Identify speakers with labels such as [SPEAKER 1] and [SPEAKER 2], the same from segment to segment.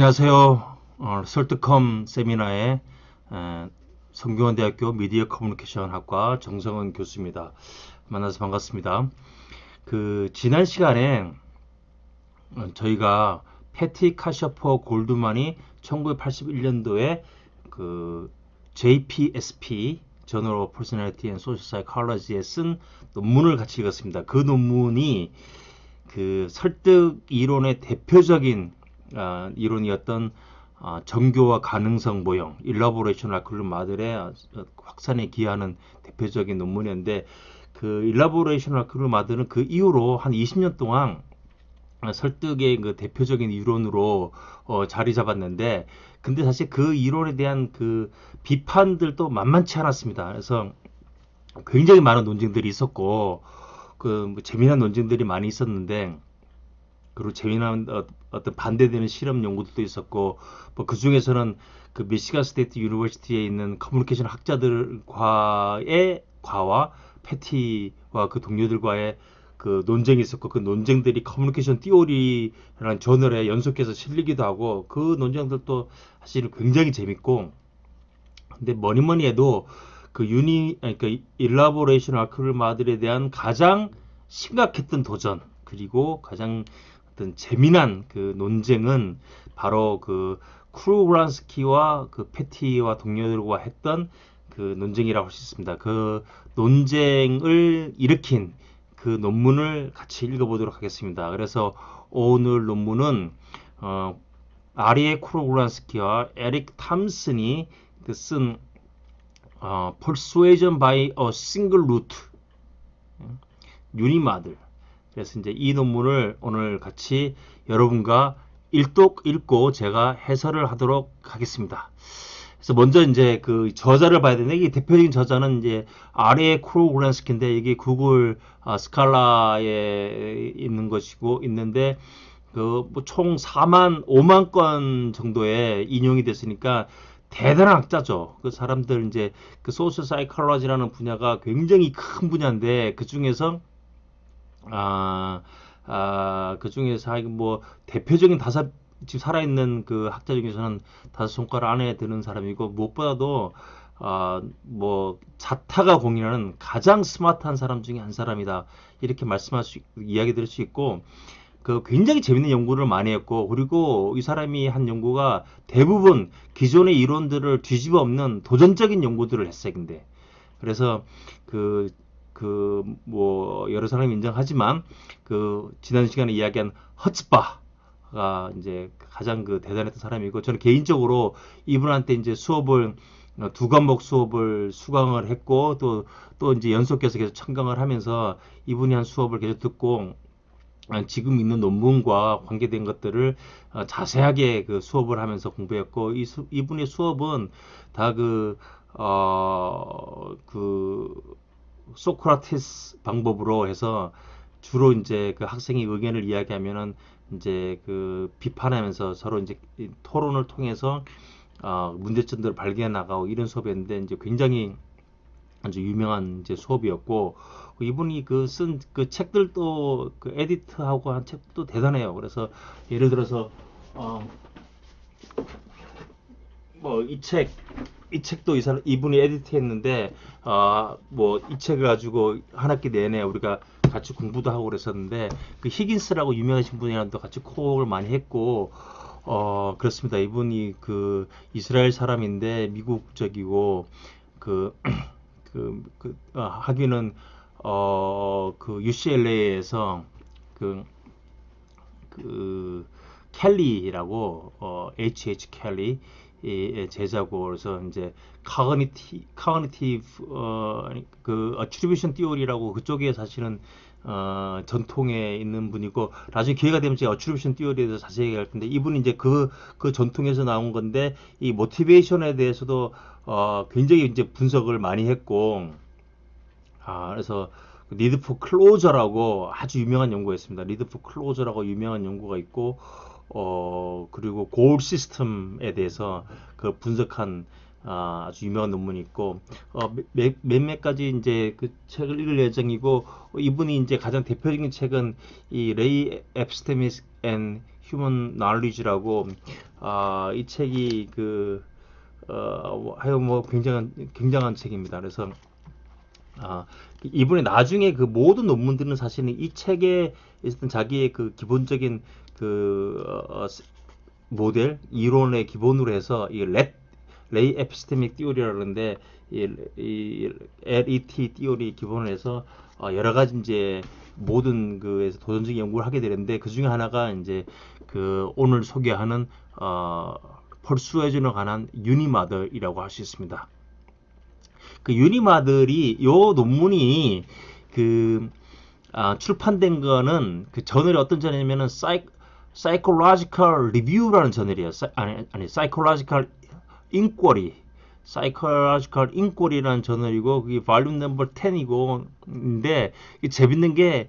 [SPEAKER 1] 안녕하세요. 설득컴 세미나의 성균관대학교 미디어 커뮤니케이션 학과 정성은 교수입니다. 만나서 반갑습니다. 지난 시간에 저희가 패티 카셔퍼 골드만이 1981년도에 JPSP Journal of Personality and Social Psychology에 쓴 논문을 같이 읽었습니다. 그 논문이 설득 이론의 대표적인 이론이었던 정교와 가능성 모형, 일라보레이션 알고리즘 마들의 확산에 기여하는 대표적인 논문이었는데, 일라보레이션 알고리즘 마들은 그 이후로 한 20년 동안 설득의 대표적인 이론으로 자리 잡았는데, 근데 사실 그 이론에 대한 비판들도 만만치 않았습니다. 그래서 굉장히 많은 논쟁들이 있었고, 재미난 논쟁들이 많이 있었는데, 그리고 재미난 어떤 반대되는 실험 연구들도 있었고, 그 중에서는 미시간 스테이트 유니버시티에 있는 커뮤니케이션 학자들과의 과와 패티와 그 동료들과의 논쟁이 있었고, 그 논쟁들이 커뮤니케이션 띠오리라는 저널에 연속해서 실리기도 하고, 그 논쟁들도 사실 굉장히 재밌고, 근데 뭐니 해도 일라보레이션 알고리즘들에 대한 가장 심각했던 도전, 그리고 가장 어떤 재미난 논쟁은 바로 크루그란스키와 패티와 동료들과 했던 논쟁이라고 할 수 있습니다. 그 논쟁을 일으킨 논문을 같이 읽어보도록 하겠습니다. 그래서 오늘 논문은 아리에 크루그란스키와 에릭 탐슨이 쓴 Persuasion by a Single Root, 유니마들. 그래서 이제 이 논문을 오늘 같이 여러분과 읽고 제가 해설을 하도록 하겠습니다. 그래서 먼저 이제 저자를 봐야 되는데, 이 대표적인 저자는 이제 아레 크루그란스키인데, 이게 구글 스칼라에 있는 것이고 있는데, 총 5만 건 정도의 인용이 됐으니까 대단한 학자죠. 사람들 이제 소셜 사이콜로지라는 분야가 굉장히 큰 분야인데, 그 중에서 대표적인 지금 살아있는 학자 중에서는 5손가락 안에 드는 사람이고, 무엇보다도 자타가 공인하는 가장 스마트한 사람 중에 한 사람이다, 이렇게 이야기 드릴 수 있고, 굉장히 재밌는 연구를 많이 했고, 그리고 이 사람이 한 연구가 대부분 기존의 이론들을 뒤집어 엎는 도전적인 연구들을 했어요. 근데 그래서 여러 사람이 인정하지만 지난 시간에 이야기한 허츠바가 이제 가장 대단했던 사람이고, 저는 개인적으로 이분한테 이제 수업을 2과목 수업을 수강을 했고, 또 이제 연속해서 계속 참강을 하면서 이분이 한 수업을 계속 듣고, 지금 있는 논문과 관계된 것들을 자세하게 수업을 하면서 공부했고, 이분의 수업은 다 소크라테스 방법으로 해서 주로 이제 학생이 의견을 이야기하면은 이제 비판하면서 서로 이제 토론을 통해서 문제점들을 발견해 나가고, 이런 수업이었는데, 이제 굉장히 아주 유명한 이제 수업이었고, 이분이 쓴 책들도 에디트하고 한 책도 대단해요. 그래서 예를 들어서 이 책도 이분이 에디트했는데, 이 책을 가지고 한 학기 내내 우리가 같이 공부도 하고 그랬었는데, 히긴스라고 유명하신 분이랑도 같이 코어를 많이 했고, 그렇습니다. 이분이 이스라엘 사람인데 미국 국적이고, 학위는 UCLA에서 켈리라고, H.H. 켈리 제자고, 그래서 이제 커그니티브 어트리뷰션 띠오리라고, 그쪽에 사실은 전통에 있는 분이고, 나중에 기회가 되면 제가 어트리뷰션 띠오리에 대해서 자세히 얘기할 텐데, 이분이 이제 그 전통에서 나온 건데, 이 모티베이션에 대해서도 굉장히 이제 분석을 많이 했고, 그래서 리드 포 클로저라고 아주 유명한 연구가 있습니다. 리드 포 클로저라고 유명한 연구가 있고, 그리고 고울 시스템에 대해서 분석한 아주 유명한 논문이 있고, 몇몇 가지 이제 책을 읽을 예정이고, 이분이 이제 가장 대표적인 책은 이 레이 앱스테미스 앤 Human Knowledge라고 이 책이 하여 뭐 굉장한 책입니다. 그래서 이분이 나중에 그 모든 논문들은 사실은 이 책에 있었던 자기의 그 기본적인 모델 이론의 기본으로 해서 이 레이 에피스테믹 띠오리라고 하는데 이 LET 띠오리 기본으로 해서 여러 가지 이제 모든 그에서 도전적인 연구를 하게 되는데 그 중에 하나가 이제 오늘 소개하는 펄수에전에 관한 유니마들이라고 할 수 있습니다. 그 유니마들이 요 논문이 출판된 거는 그 저널이 어떤 저널이냐면은 Psychological Review라는 저널이에요. Psychological Inquiry. Psychological Inquiry라는 저널이고 그게 볼륨 넘버 10이고 인데 재밌는 게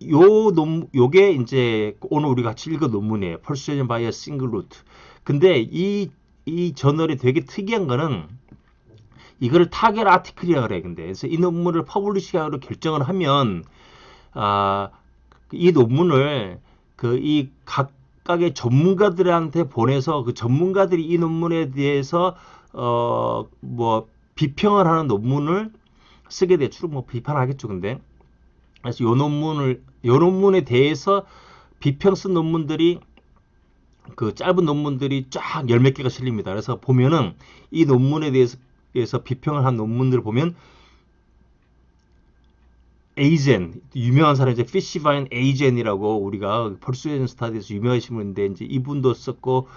[SPEAKER 1] 요게 이제 오늘 우리가 같이 읽은 논문이에요. Persuasion by a Single Root. 근데 이 저널이 되게 특이한 거는 이거를 타겟 아티클이라고 그래. 근데 그래서 이 논문을 퍼블리시하기로 결정을 하면 이 논문을 이 각각의 전문가들한테 보내서 그 전문가들이 이 논문에 대해서 뭐 비평을 하는 논문을 쓰게 돼. 주로 뭐 비판하겠죠. 근데 그래서 요 논문에 대해서 비평 쓴 논문들이 짧은 논문들이 쫙 열 몇 개가 실립니다. 그래서 보면은 이 논문에 대해서 비평을 한 논문들을 보면 에이젠 유명한 사람 이제 피시바인 에이젠이라고 우리가 퍼수에이전 스타디에서 유명하신 분인데 이제 이분도 썼고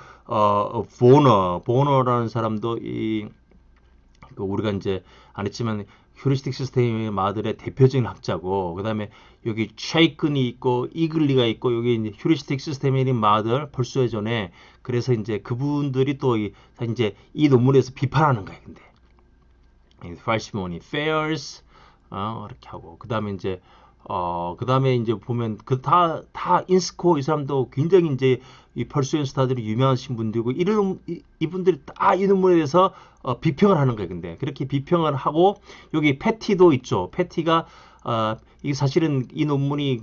[SPEAKER 1] 보너라는 사람도 우리가 이제 안 했지만 휴리스틱 시스템의 마들의 대표적인 학자고 그다음에 여기 쉐이큰이 있고 이글리가 있고 여기 이제 휴리스틱 시스템의 마들 퍼수에이전에 그래서 이제 그분들이 또 이제 이 논문에서 비판하는 거예요. 근데 parsimony, fairness 이렇게 하고 그다음에 이제 보면 다 인스코 이 사람도 굉장히 이제 이 퍼수에이전 스타들이 유명하신 분들이고 이분들이 다 이 논문에 대해서 비평을 하는 거예요. 근데 그렇게 비평을 하고 여기 패티도 있죠. 패티가 이게 사실은 이 논문이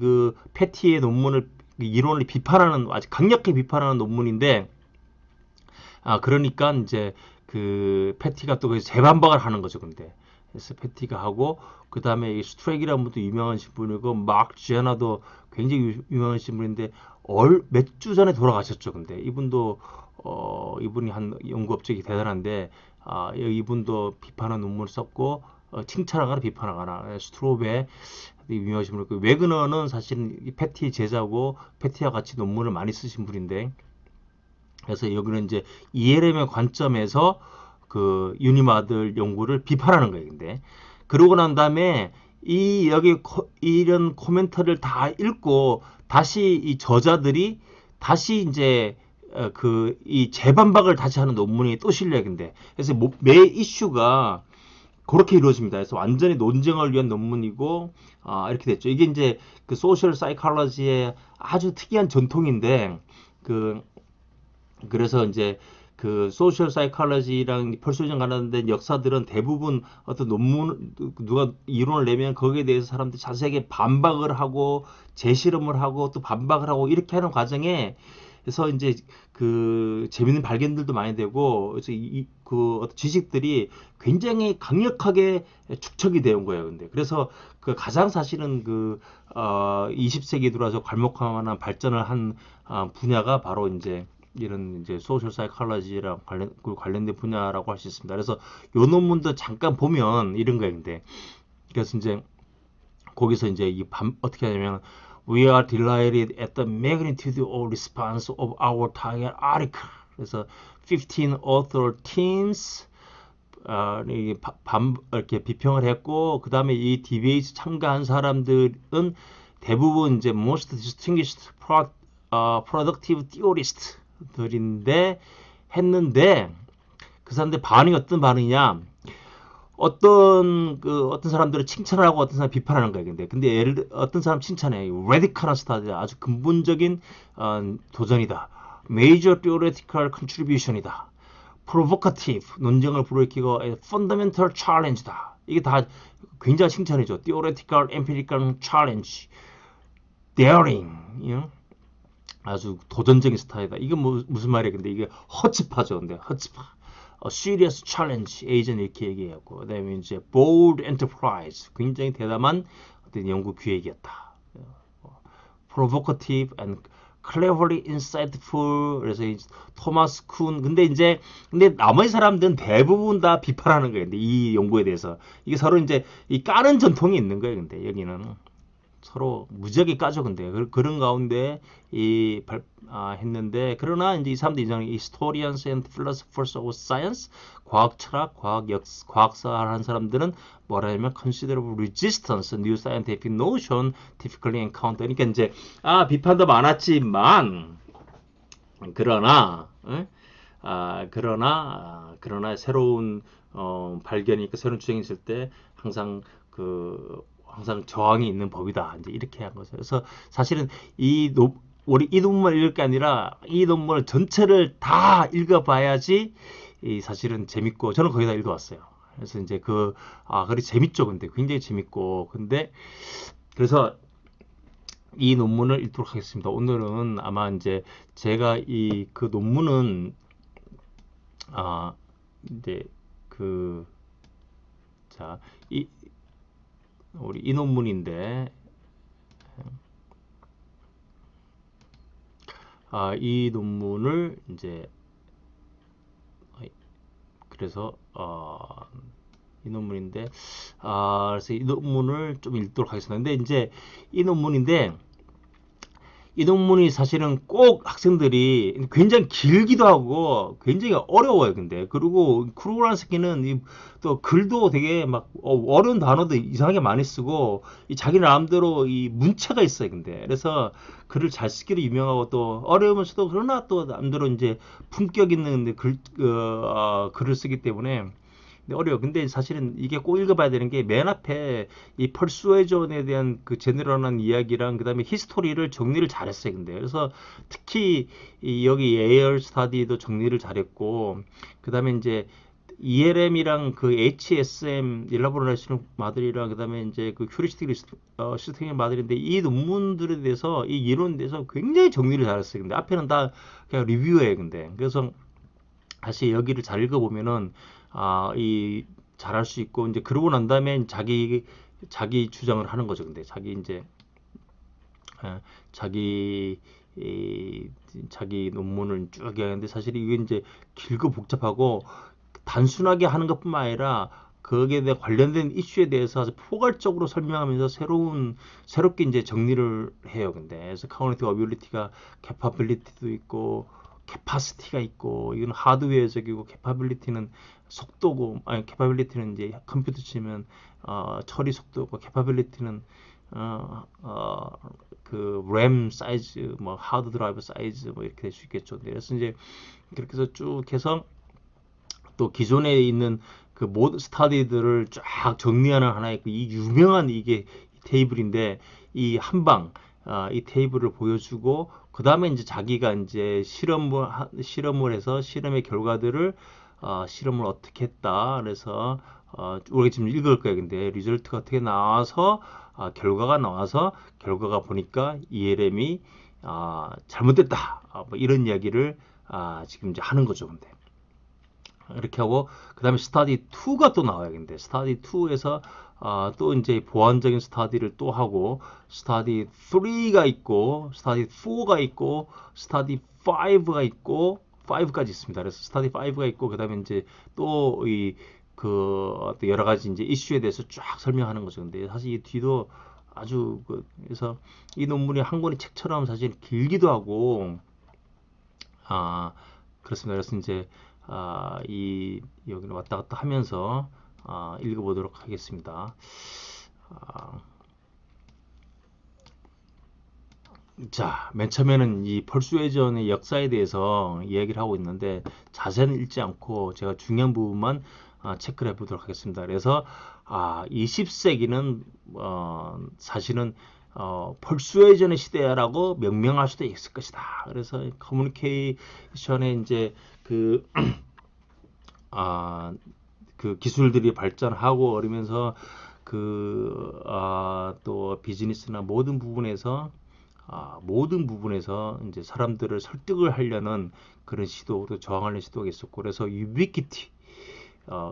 [SPEAKER 1] 패티의 논문을 이론을 비판하는 아주 강력하게 비판하는 논문인데 그러니까 이제 패티가 또 재반박을 하는 거죠. 근데 그래서 패티가 하고 그 다음에 이 스트렉이라는 분도 유명하신 분이고 마크 지아나도 굉장히 유명하신 분인데 몇 주 전에 돌아가셨죠. 근데 이분도 이분이 한 연구업적이 대단한데 이분도 비판한 논문을 썼고 칭찬하거나 비판하거나 스트롭의 유명하신 분이고 웨그너는 사실은 이 패티 제자고 패티와 같이 논문을 많이 쓰신 분인데 그래서 여기는 이제 ELM의 관점에서 유니마들 연구를 비판하는 거예요. 근데 그러고 난 다음에 여기 이런 코멘터를 다 읽고 다시 이 저자들이 다시 이제 이 재반박을 다시 하는 논문이 또 실려요. 근데 그래서 매 이슈가 그렇게 이루어집니다. 그래서 완전히 논쟁을 위한 논문이고 이렇게 됐죠. 이게 이제 소셜 사이콜로지의 아주 특이한 전통인데 그래서 이제 소셜 사이콜로지랑 퍼수에이전 관련된 역사들은 대부분 어떤 논문 누가 이론을 내면 거기에 대해서 사람들이 자세하게 반박을 하고 재실험을 하고 또 반박을 하고 이렇게 하는 과정에 그래서 이제 재밌는 발견들도 많이 되고 그래서 어떤 지식들이 굉장히 강력하게 축적이 되는 거예요. 근데 그래서 가장 사실은 20세기 들어와서 괄목하거나 발전을 한 분야가 바로 이런 소셜 사이콜로지랑 관련된 분야라고 할 수 있습니다. 그래서 요 논문도 잠깐 보면 이런 거예요. 근데 그래서 이제 거기서 이제 어떻게 하냐면 We are delighted at the magnitude of response of our target article. 그래서 15 author teams 이렇게 비평을 했고 그 다음에 이 디베이트 참가한 사람들은 대부분 이제 most distinguished productive theorist들인데 했는데 그 사람들 반응이 어떤 반응이냐? 어떤 사람들은 칭찬을 하고 어떤 사람 비판하는 거예요. 근데 어떤 사람 칭찬해. 레디컬한 스타일, 아주 근본적인 도전이다. Major theoretical contribution이다. Provocative, 논쟁을 불러일으키고 fundamental challenge다. 이게 다 굉장히 칭찬이죠. Theoretical, empirical challenge, daring, 아주 도전적인 스타일이다. 이게 무슨 말이야? 근데 이게 허츠파죠. 근데 허츠파. Serious Challenge Agent 이렇게 얘기했고, 그다음에 이제 Bold Enterprise, 굉장히 대담한 어떤 연구 기획이었다. Provocative and cleverly insightful. 그래서 토마스 쿤. 근데 나머지 사람들은 대부분 다 비판하는 거예요. 근데 이 연구에 대해서 이게 서로 이제 이 까는 전통이 있는 거예요. 근데 여기는 서로 무지하게 까죠. 근데 그런 가운데 했는데, 그러나 이제 이 사람들 이제 historians and philosophers of science, 과학 철학, 과학사 하는 사람들은 뭐라 하냐면 considerable resistance new scientific notion typically encounter. 그러니까 이제 비판도 많았지만, 그러나 그러나 새로운 발견이니까 새로운 주장이 있을 때 항상 저항이 있는 법이다. 이제 이렇게 한 거죠. 그래서 사실은 우리 이 논문을 읽을 게 아니라 이 논문을 전체를 다 읽어봐야지 사실은 재밌고, 저는 거의 다 읽어왔어요. 그래서 이제 그리 재밌죠. 근데 굉장히 재밌고, 근데 그래서 이 논문을 읽도록 하겠습니다. 오늘은 아마 이제 제가 그 논문은 이제 자, 우리 이 논문인데, 이 논문을 이제 그래서 이 논문인데, 그래서 이 논문을 좀 읽도록 하겠습니다. 근데 이제 이 논문이 사실은 꼭 학생들이 굉장히 길기도 하고 굉장히 어려워요. 근데 그리고 크루라스키는 또 글도 되게 막 어려운 단어도 이상하게 많이 쓰고 자기 나름대로 이 문체가 있어요. 근데 그래서 글을 잘 쓰기로 유명하고, 또 어려우면서도 그러나 또 나름대로 이제 품격 있는 글을 쓰기 때문에 어려워. 근데 사실은 이게 꼭 읽어봐야 되는 게, 맨 앞에 이 펄수에전에 대한 그 제너럴한 이야기랑 그다음에 히스토리를 정리를 잘했어요. 근데 그래서 특히 여기 에어 스타디도 정리를 잘했고, 그다음에 이제 ELM이랑 그 HSM 일라보레이션 마들이랑 그다음에 이제 그 휴리스틱 시스템의 마들인데, 이 논문들에 대해서 이 이론에 대해서 굉장히 정리를 잘했어요. 근데 앞에는 다 그냥 리뷰예요. 근데 그래서 다시 여기를 잘 읽어보면은 이 잘할 수 있고, 이제 그러고 난 다음에 자기 주장을 하는 거죠. 근데 자기 자기 논문을 쭉 하는데, 사실 이게 이제 길고 복잡하고 단순하게 하는 것뿐만 아니라 거기에 대해 관련된 이슈에 대해서 포괄적으로 설명하면서 새롭게 이제 정리를 해요. 근데 그래서 cognitive ability가 capability도 있고 캐파시티가 있고, 이건 하드웨어적이고, 캐파빌리티는 속도고, 캐파빌리티는 이제 컴퓨터 치면 처리 속도고, 캐파빌리티는 그 램 사이즈, 뭐 하드 드라이브 사이즈, 뭐 이렇게 될 수 있겠죠. 그래서 이제 그렇게 해서 쭉 해서 또 기존에 있는 그 모든 스타디들을 쫙 정리하는 하나의 이 유명한 이게 테이블인데, 이 이 테이블을 보여주고, 그 다음에 이제 자기가 이제 실험을 해서 실험의 결과들을 실험을 어떻게 했다. 그래서 우리가 지금 읽을 거예요. 근데 리절트가 어떻게 나와서 결과가 보니까 ELM이 잘못됐다. 뭐 이런 이야기를 지금 이제 하는 거죠. 근데 이렇게 하고, 그 다음에 스타디 2가 또 나와요. 근데 스타디 2에서 또 이제 보완적인 스타디를 또 하고, 스타디 3가 있고, 스타디 4가 있고, 스타디 5가 있고, 5까지 있습니다. 그래서 스타디 5가 있고, 그 다음에 이제 또 또 여러 가지 이제 이슈에 대해서 쫙 설명하는 거죠. 근데 사실 이 뒤도 아주 그래서 이 논문이 한 권의 책처럼 사실 길기도 하고, 그렇습니다. 그래서 이제 여기를 왔다 갔다 하면서 읽어보도록 하겠습니다. 자, 맨 처음에는 이 펄수에이전의 역사에 대해서 이야기를 하고 있는데, 자세는 읽지 않고 제가 중요한 부분만 체크를 해보도록 하겠습니다. 그래서 20세기는 사실은 펄수에이전의 시대라고 명명할 수도 있을 것이다. 그래서 커뮤니케이션의 이제 그 기술들이 발전하고 그러면서 또 비즈니스나 모든 부분에서 모든 부분에서 이제 사람들을 설득을 하려는 그런 시도, 또 저항하는 시도가 있었고, 그래서 ubiquity,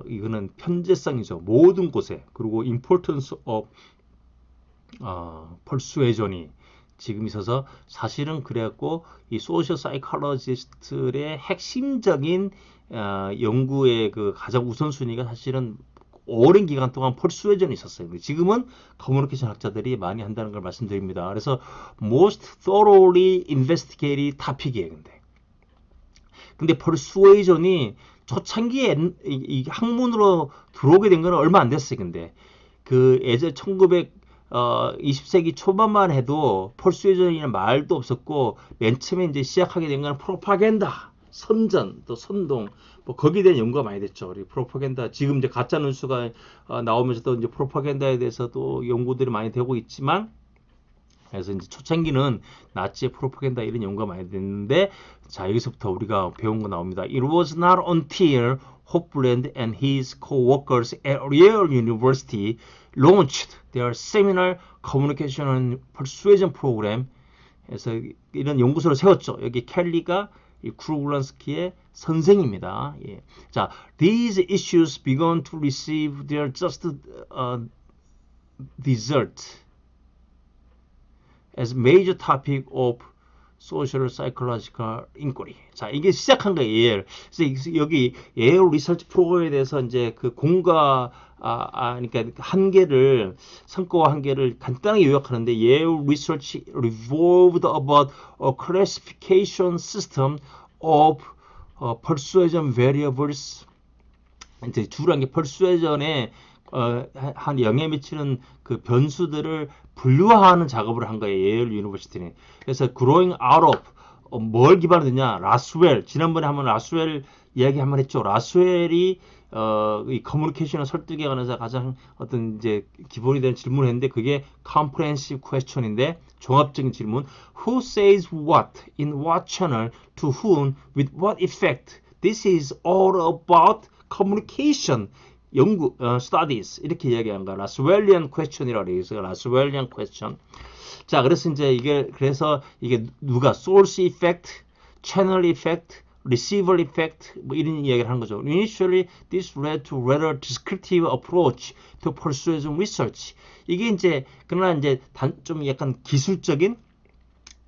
[SPEAKER 1] 이거는 편재성이죠. 모든 곳에. 그리고 importance of persuasion이 지금 있어서 사실은 그래갖고 이 소셜 사이콜로지스트의 핵심적인 연구의 그 가장 우선순위가 사실은 오랜 기간 동안 persuasion이 있었어요. 지금은 커뮤니케이션 학자들이 많이 한다는 걸 말씀드립니다. 그래서 most thoroughly investigated topic이에요. 근데 persuasion이 초창기에 이 학문으로 들어오게 된 거는 얼마 안 됐어요. 근데 그 예전 20세기 초반만 해도 persuasion이라는 말도 없었고, 맨 처음에 이제 시작하게 된 건 프로파간다, 선전, 또 선동, 뭐 거기에 대한 연구가 많이 됐죠. 우리 프로파간다, 지금 이제 가짜 뉴스가 나오면서도 이제 프로파간다에 대해서도 연구들이 많이 되고 있지만, 그래서 이제 초창기는 나치의 프로파간다 이런 연구가 많이 됐는데, 자, 여기서부터 우리가 배운 거 나옵니다. It was not until Hopland and his co-workers at Yale University launched their seminal communication and persuasion program. 그래서 이런 연구소를 세웠죠. 여기 켈리가 이 크루글란스키의 선생입니다. 예. 자, these issues began to receive their just desert as major topic of social psychological inquiry. 자, 이게 시작한 거예요, 예열. 그래서 여기 예열 리서치 프로그램에 대해서 이제 그 공과 그러니까 한계를, 성과와 한계를 간단하게 요약하는데, 예열 리서치 revolved about a classification system of persuasion variables. 이제 주로 한 게 persuasion에 한 영향 미치는 그 변수들을 분류화하는 작업을 한 거예요. 예일 유니버시티는. 그래서 growing out of 뭘 기반으로 했냐? 라스웰. 지난번에 한번 라스웰 이야기 한번 했죠. 라스웰이 이 커뮤니케이션을 설득에 관해서 가장 어떤 이제 기본이 되는 질문을 했는데, 그게 comprehensive question인데, 종합적인 질문. Who says what in what channel to whom with what effect? This is all about communication. 연구, studies 이렇게 이야기한 거, 라스웰리안 퀘스천이라고 해서 라스웰리안 퀘스천. 자, 그래서 이제 그래서 이게 누가 source effect, channel effect, receiver effect 뭐 이런 이야기를 하는 거죠. Initially, this led to rather descriptive approach to persuasion research. 이게 이제 그러나 이제 좀 약간 기술적인,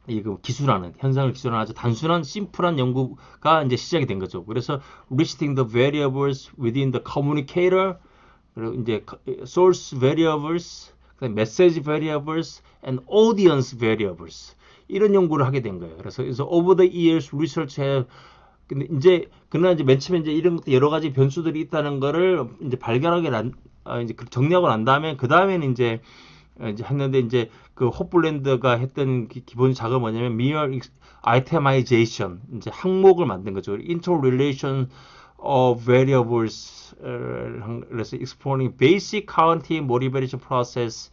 [SPEAKER 1] 이거 기술하는, 현상을 기술하는 아주 단순한 심플한 연구가 이제 시작이 된 거죠. 그래서 listing the variables within the communicator, 그리고 이제 source variables, message variables, and audience variables, 이런 연구를 하게 된 거예요. 그래서 over the years research have, 근데 이제 그러나 이제 맨 처음에 이제 이런 것도 여러 가지 변수들이 있다는 거를 이제 발견하게 이제 정리하고 난 다음에, 그 다음에는 이제 했는데, 이제 그 호플랜드가 했던 기본 작업은 뭐냐면 mere itemization, 이제 항목을 만든 거죠. interrelation of variables, 그래서 exploring basic cognitive motivation process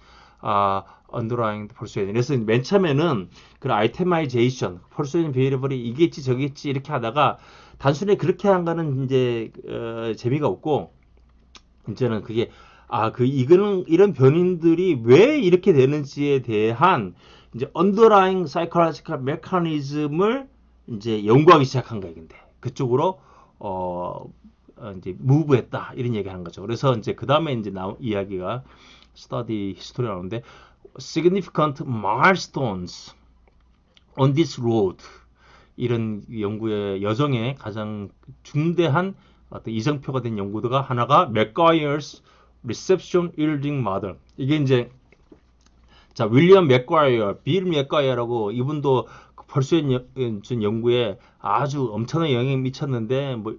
[SPEAKER 1] underlying persuasion. 그래서 맨 처음에는 그 itemization, persuasion variable이 이겠지 저겠지 이렇게 하다가, 단순히 그렇게 한 거는 이제 재미가 없고, 이제는 그게 이거는 이런 변인들이 왜 이렇게 되는지에 대한 이제 underlying psychological mechanism을 이제 연구하기 시작한 거예요. 근데 그쪽으로 이제 muve했다 이런 얘기하는 거죠. 그래서 이제 그 다음에 이제 이야기가 study history 나오는데, significant milestones on this road, 이런 연구의 여정에 가장 중대한 어떤 이정표가 된 연구가 하나가 맥과이어's Reception Yielding Model. 이게 이제, 자, 윌리엄 맥과이어, 빌 맥과이어라고, 이분도 퍼수에이션 연구에 아주 엄청난 영향이 미쳤는데, 뭐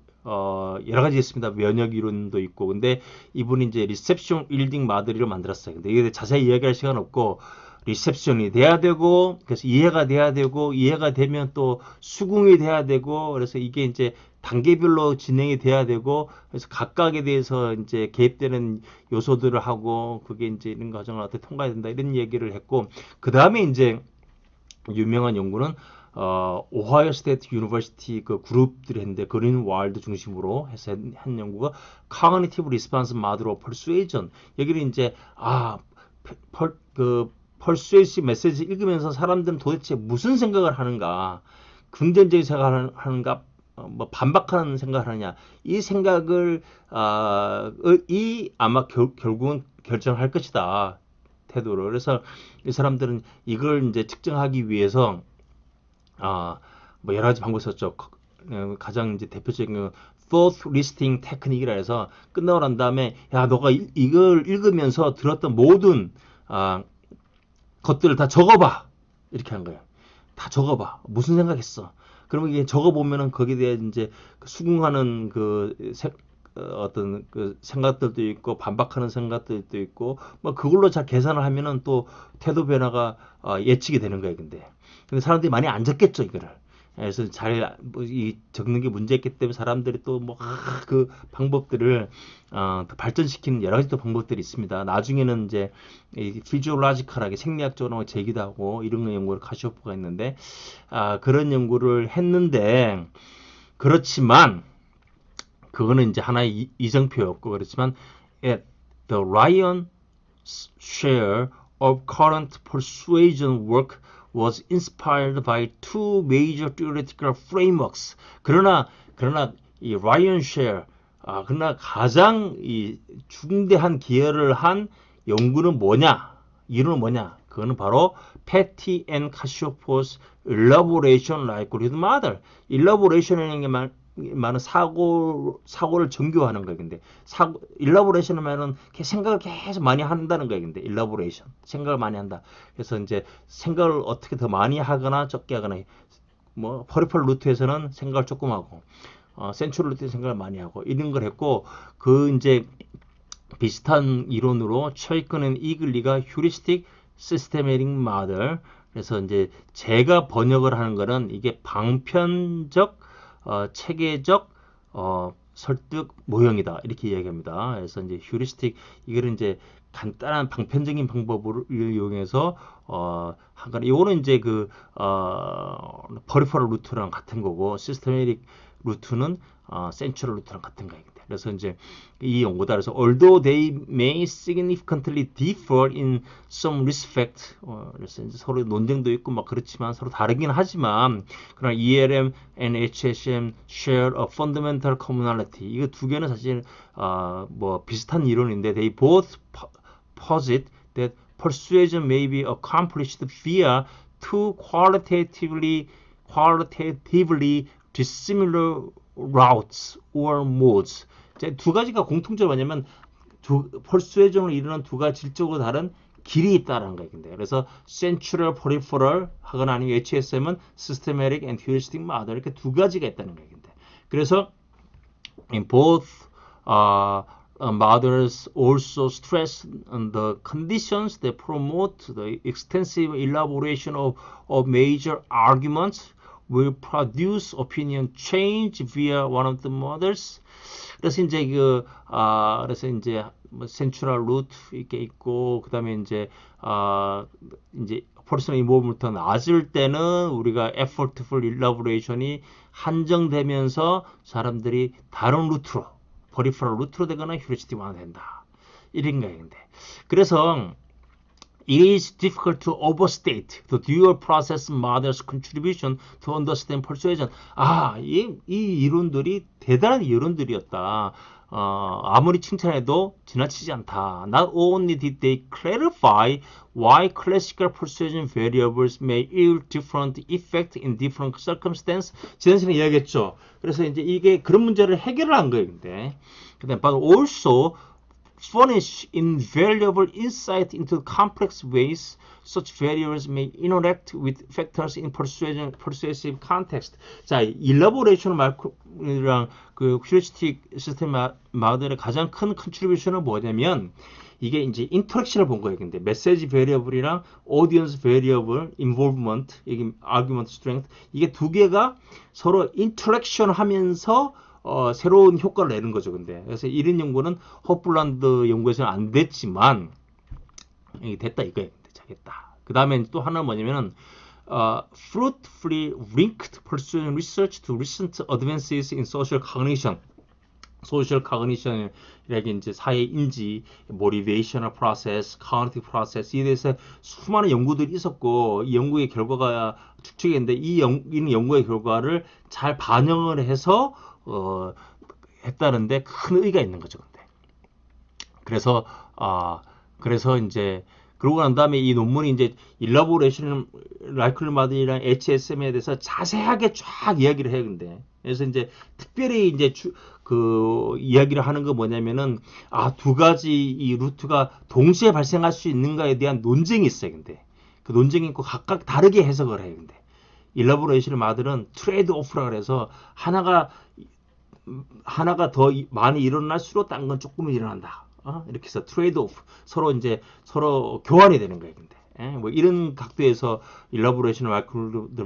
[SPEAKER 1] 여러 가지 있습니다. 면역 이론도 있고. 근데 이분이 이제 리셉션 일딩 마드리를 만들었어요. 근데 이게 자세히 이야기할 시간 없고, 리셉션이 돼야 되고, 그래서 이해가 돼야 되고, 이해가 되면 또 수긍이 돼야 되고, 그래서 이게 이제 단계별로 진행이 돼야 되고, 그래서 각각에 대해서 이제 개입되는 요소들을 하고, 그게 이제 이런 과정을 어떻게 통과해야 된다, 이런 얘기를 했고, 그 다음에 이제 유명한 연구는 오하이오 스테이트 유니버시티 그 그룹들이 했는데, 그린 와일드 중심으로 해서 한 연구가 Cognitive Response Model of Persuasion. 여기는 이제 그 persuasive 메시지 읽으면서 사람들은 도대체 무슨 생각을 하는가, 긍정적인 생각을 하는가, 뭐 반박하는 생각을 하느냐, 이 생각을 아마 결국은 결정할 것이다, 태도를. 그래서 이 사람들은 이걸 이제 측정하기 위해서 뭐 여러 가지 방법을 썼죠. 가장 이제 대표적인 건 thought listing 테크닉이라 해서 끝나고 난 다음에 야 너가 이걸 읽으면서 들었던 모든 것들을 다 적어봐, 이렇게 한 거예요. 다 적어봐. 무슨 생각했어? 그러면 이게 적어보면은 거기에 대해 이제 수긍하는 어떤 그 생각들도 있고 반박하는 생각들도 있고 뭐 그걸로 잘 계산을 하면은 또 태도 변화가 예측이 되는 거예요. 근데 사람들이 많이 안 적겠죠, 이거를. 그래서 이 적는 게 문제였기 때문에 사람들이 또 뭐 그 방법들을 발전시키는 여러 가지 또 방법들이 있습니다. 나중에는 이제 피지올로지컬하게 생리학적으로 제기도 하고 이런 연구를 카시오프가 했는데 그런 연구를 했는데, 그렇지만 그거는 이제 하나의 이정표였고, 그렇지만 the lion's share of current persuasion work was inspired by two major theoretical frameworks. 그러나 이 라이언 셰어, 그러나 가장 이 중대한 기여를 한 연구는 뭐냐? 이론은 뭐냐? 그거는 바로 패티 앤 카시오포스 일러보레이션 라이코리즘 마들. 일러보레이션이라는 게 많은 사고를 정교하는 거예요. 근데 일러보레이션은 말은 생각을 계속 많이 한다는 거예요. 근데 일러보레이션, 생각을 많이 한다. 그래서 이제 생각을 어떻게 더 많이 하거나 적게 하거나, 뭐 퍼리펄 루트에서는 생각을 조금 하고, 센츄럴 루트에서 생각을 많이 하고 이런 걸 했고, 그 이제 비슷한 이론으로 철크는 이글리가 휴리스틱 시스테메틱 마들. 그래서 이제 제가 번역을 하는 거는 이게 방편적 체계적 설득 모형이다, 이렇게 이야기합니다. 그래서 이제 휴리스틱, 이거는 이제 간단한 방편적인 방법을 이용해서 한 거는, 이거는 이제 퍼리퍼럴 루트랑 같은 거고, 시스테메틱 루트는 센츄럴 루트랑 같은 거예요. 그래서 이제 이 연구다. 그래서 although they may significantly differ in some respect, 그래서 이제 서로 논쟁도 있고 막 그렇지만 서로 다르긴 하지만, 그러나 ELM and HSM share a fundamental commonality. 이거 두 개는 사실 뭐 비슷한 이론인데, they both posit that persuasion may be accomplished via two qualitatively dissimilar routes or modes. 두 가지가 공통점이 뭐냐면 퍼스웨이전으로 이루는 두 가지 질적으로 다른 길이 있다는 거예요. 그래서 센츄럴 퍼리퍼럴 하거나 아니면 HSM은 시스테메틱 앤 휴리스틱 마들, 이렇게 두 가지가 있다는 거예요. 그래서 in both models also stress the conditions that promote the extensive elaboration of major arguments will produce opinion change via one of the models. 그래서 이제 그래서 이제 뭐 센츄럴 루트 이렇게 있고, 그다음에 이제 퍼스널 인볼브먼트가 낮을 때는 우리가 effortful elaboration이 한정되면서 사람들이 다른 루트로, 퍼리퍼럴 루트로 되거나 휴리스틱 완화된다, 이런 거예요. 그래서 it is difficult to overstate the dual process model's contribution to understand persuasion. 이 이론들이 대단한 이론들이었다. 아무리 칭찬해도 지나치지 않다. Not only did they clarify why classical persuasion variables may yield different effect in different circumstances. 지난 시간에 이야기했죠. 그래서 이제 이게 그런 문제를 해결을 한 거예요. 근데 but also furnish invaluable insight into complex ways such variables may interact with factors in persuasive context. 자, 일러보레이션 말이랑 그 휴리스틱 시스템 모델의 가장 큰 컨트리뷰션은 뭐냐면, 이게 이제 인터랙션을 본 거예요. 근데 메시지 베리어블이랑 오디언스 베리어블 인볼브먼트, 이게 아규먼트 스트렝스, 이게 두 개가 서로 인터랙션 하면서 새로운 효과를 내는 거죠. 그래서 이런 연구는 허플란드 연구에서는 안 됐지만 됐다 이거예요. 잘했다. 그 다음에 또 하나 뭐냐면은 fruitfully linked persuasion research to recent advances in social cognition. 소셜 커그니션이라게 이제 사회 인지, 모티베이셔널 프로세스, 커그니티브 프로세스에 대해서 수많은 연구들이 있었고 이 연구의 결과가 축적했는데 이런 연구의 결과를 잘 반영을 해서 했다는데 큰 의의가 있는 거죠. 근데 그래서 그래서 이제 그러고 난 다음에 이 논문이 이제 일라보레이션 라이클마드이랑 HSM에 대해서 자세하게 쫙 이야기를 해요. 근데 그래서 이제 특별히 이제 그 이야기를 하는 거 뭐냐면은 두 가지 이 루트가 동시에 발생할 수 있는가에 대한 논쟁이 있어요. 근데 그 논쟁이 있고 각각 다르게 해석을 해요. 근데 일라보레이션 마들은 트레이드 오프라 그래서 하나가 더 많이 일어날수록 딴 건 조금은 일어난다. 이렇게 해서 트레이드 오프 서로 교환이 되는 거예요. 근데 뭐 이런 각도에서 일라보레이션 마이크로들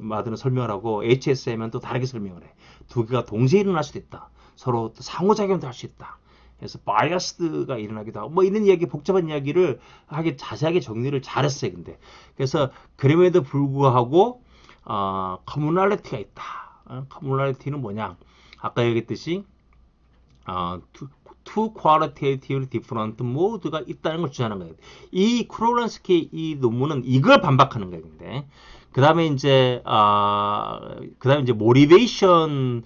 [SPEAKER 1] 마드는 설명을 하고 HSM은 또 다르게 설명을 해. 두 개가 동시에 일어날 수도 있다. 서로 상호작용도 할 수 있다. 그래서 바이어스가 일어나기도 하고 뭐 이런 이야기 복잡한 이야기를 하게 자세하게 정리를 잘했어요. 근데 그래서 그럼에도 불구하고 커뮤널리티가 있다. 커뮤널리티는 뭐냐? 아까 얘기했듯이 two qualitatively different 모드가 있다는 걸 주장하는 거예요. 이 크로란스키 이 논문은 이걸 반박하는 거예요. 근데 그다음에 이제 motivation이랑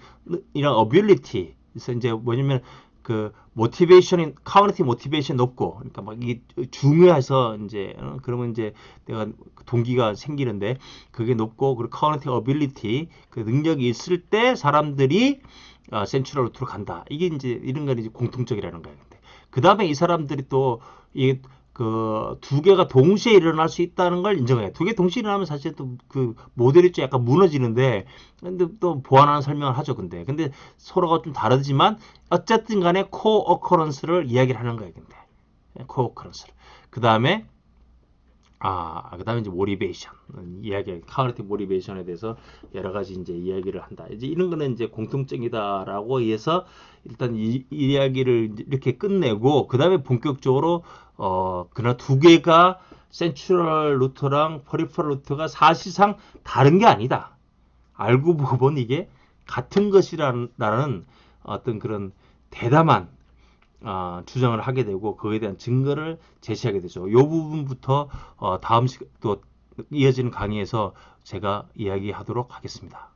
[SPEAKER 1] ability. 그래서 이제 뭐냐면 그 모티베이션이 커뮤니티 모티베이션 높고 그러니까 막 이게 중요해서 이제 그러면 이제 내가 동기가 생기는데 그게 높고 그리고 커뮤니티 어빌리티 그 능력이 있을 때 사람들이 센츄럴 루트로 간다. 이게 이제 이런 건 이제 공통적이라는 거예요. 근데 그 다음에 이 사람들이 또 이 그 두 개가 동시에 일어날 수 있다는 걸 인정해요. 두 개 동시에 일어나면 사실 또 그 모델이 좀 약간 무너지는데 근데 또 보완하는 설명을 하죠. 근데 서로가 좀 다르지만 어쨌든 간에 코어 어커런스를 이야기를 하는 거예요. 근데 코어 어커런스를 그 다음에 이제 모티베이션 이야기, 커뮤니티 모티베이션에 대해서 여러 가지 이제 이야기를 한다. 이제 이런 거는 이제 공통적이다라고 해서 일단 이 이야기를 이렇게 끝내고 그 다음에 본격적으로 그러나 두 개가 센트럴 루트랑 퍼리퍼럴 루트가 사실상 다른 게 아니다. 알고 보면 이게 같은 것이라는 어떤 그런 대담한 주장을 하게 되고 그에 대한 증거를 제시하게 되죠. 이 부분부터 다음 또 이어지는 강의에서 제가 이야기하도록 하겠습니다.